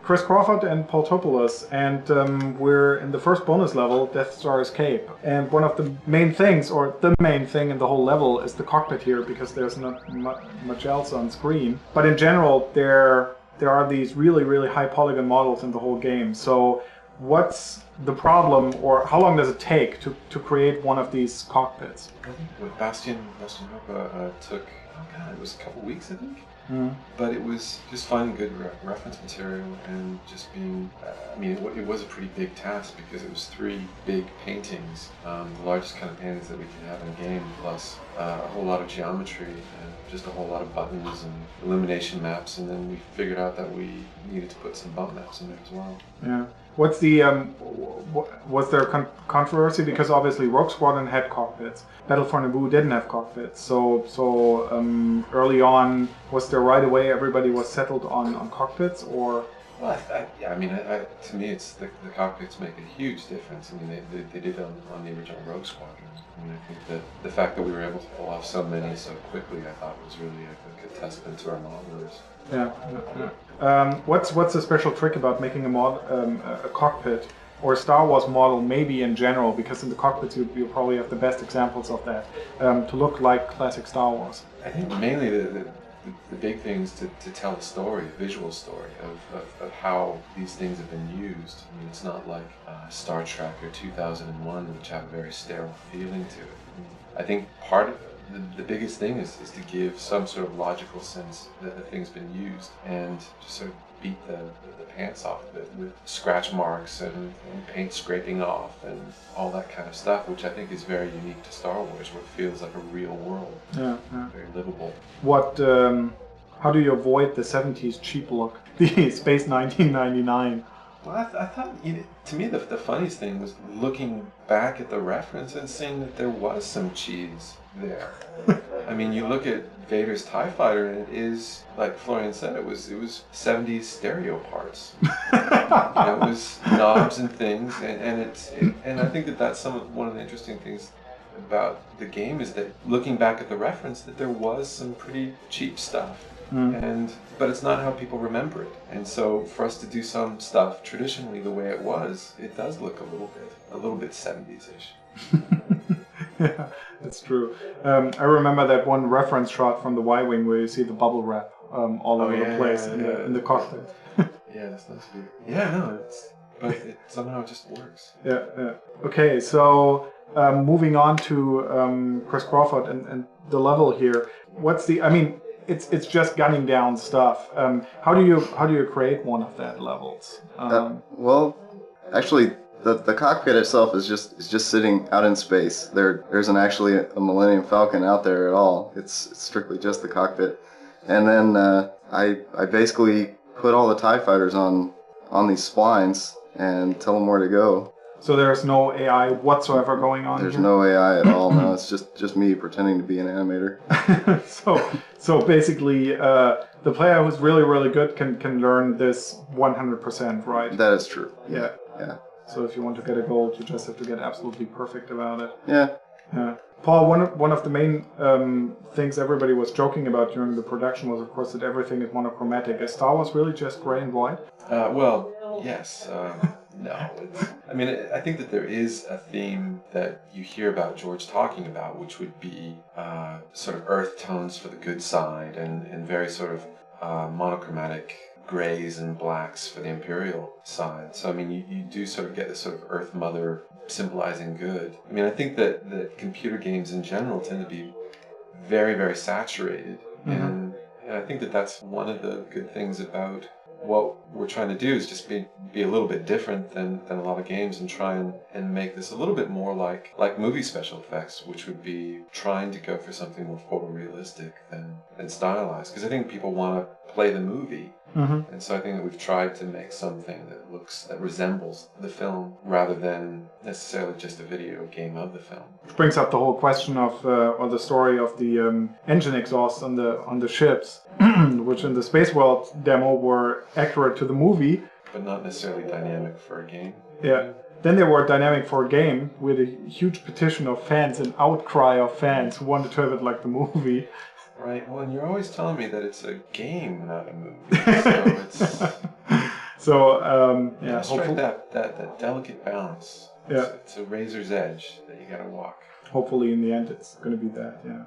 Chris Crawford and Paul Topoulos, and we're in the first bonus level, Death Star Escape. And one of the main things, or the main thing in the whole level, is the cockpit here, because there's not much else on screen. But in general, there are these really, really high polygon models in the whole game. So what's the problem, or how long does it take to create one of these cockpits? I think with Bastion Nova took, it was a couple weeks, I think. But it was just finding good reference material and just being, it was a pretty big task because it was 3 big paintings, the largest kind of paintings that we could have in a game, plus a whole lot of geometry and just a whole lot of buttons and illumination maps, and then we figured out that we needed to put some bump maps in there as well. Yeah. What's the was there controversy, because obviously Rogue Squadron had cockpits, Battle for Naboo didn't have cockpits. So early on, was there right away everybody was settled on cockpits, or? Well, to me, it's the cockpits make a huge difference. I mean, they did on the original Rogue Squadron. I mean, I think that the fact that we were able to pull off so many so quickly, I thought was really a good testament to our modelers. Yeah. What's the special trick about making a cockpit or a Star Wars model, maybe in general, because in the cockpits you probably have the best examples of that, to look like classic Star Wars? I think mainly the big thing is to tell a story, a visual story of how these things have been used. I mean, it's not like Star Trek or 2001, which have a very sterile feeling to it. I think part of the biggest thing is to give some sort of logical sense that the thing's been used, and just sort of beat the pants off of it with scratch marks and paint scraping off and all that kind of stuff, which I think is very unique to Star Wars, where it feels like a real world, very livable. How do you avoid the 70s cheap look, the Space 1999? Well, I thought, to me, the funniest thing was looking back at the reference and seeing that there was some cheese there. I mean, you look at Vader's TIE Fighter, and it is, like Florian said, it was 70s stereo parts. It was knobs and things, and I think that's one of the interesting things about the game, is that looking back at the reference, that there was some pretty cheap stuff. But it's not how people remember it, and so for us to do some stuff traditionally the way it was, it does look a little bit 70s-ish. Yeah, that's true. I remember that one reference shot from the Y-wing where you see the bubble wrap all over the place in the cockpit. Yeah, that's nice. Yeah, but it somehow just works. Yeah. Okay, so moving on to Chris Crawford and the level here. It's just gunning down stuff. How do you create one of that levels? Well, actually, the cockpit itself is just sitting out in space. There isn't actually a Millennium Falcon out there at all. It's strictly just the cockpit. And then I basically put all the TIE fighters on these splines and tell them where to go. So there's no AI whatsoever going on. There's no AI at all. No, it's just me pretending to be an animator. So basically, the player who's really, really good can learn this 100%, right? That is true. Yeah. So if you want to get a gold, you just have to get absolutely perfect about it. Yeah. Paul, one of the main things everybody was joking about during the production was, of course, that everything is monochromatic. Is Star Wars really just gray and white? Well, yes. No. I think that there is a theme that you hear about George talking about, which would be sort of earth tones for the good side and very sort of monochromatic grays and blacks for the Imperial side. So, you do sort of get this sort of Earth Mother symbolizing good. I think that computer games in general tend to be very, very saturated. And I think that that's one of the good things about what we're trying to do, is just be a little bit different than a lot of games, and try and make this a little bit more like movie special effects, which would be trying to go for something more photorealistic than stylized. Because I think people want to play the movie. And so I think that we've tried to make something that resembles the film rather than necessarily just a video game of the film. Which brings up the whole question of or the story of the engine exhausts on the ships, which in the Space World demo were accurate to the movie, but not necessarily dynamic for a game. Yeah. Then they were dynamic for a game with a huge petition of fans, an outcry of fans who wanted to have it like the movie. Right. Well, and you're always telling me that it's a game, not a movie. So it's So Yeah, strike hopefully, that delicate balance. Yeah. It's a razor's edge that you gotta walk. hopefully in the end it's going to be that. Yeah.